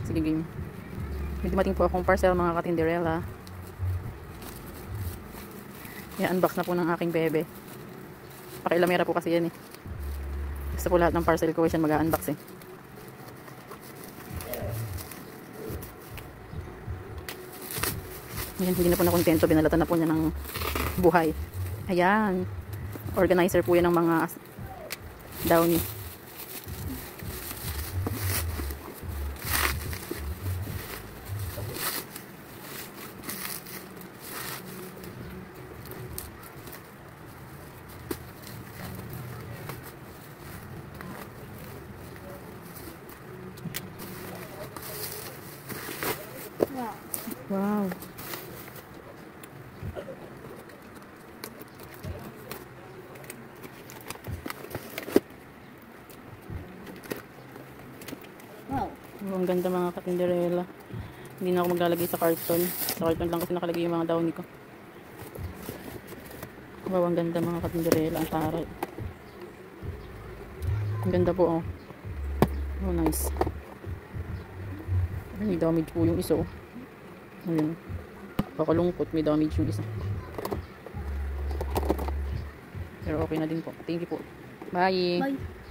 Sige, game. May dumating po akong parcel mga katinderella. I-unbox na po ng aking bebe. Pakilamera po kasi yan eh. Gusto po lahat ng parcel ko siya mag-unbox eh. Ayan, hindi na po nakontento. Binalatan na po niya ng buhay. Ayan. Organizer po yan ng mga downy. Wow. Wow. Oh, ang ganda mga katinderella. Hindi na ako maglalagay sa carton. Sa carton lang kasi nakalagay yung mga downy ko. Wow, ang ganda mga katinderella. Ang taray. Ang ganda po oh. Oh, nice. May damage po yung isa oh. Ayun. Kakalungkot, may damage yung isa. Pero okay na din po. Thank you po. Bye. Bye.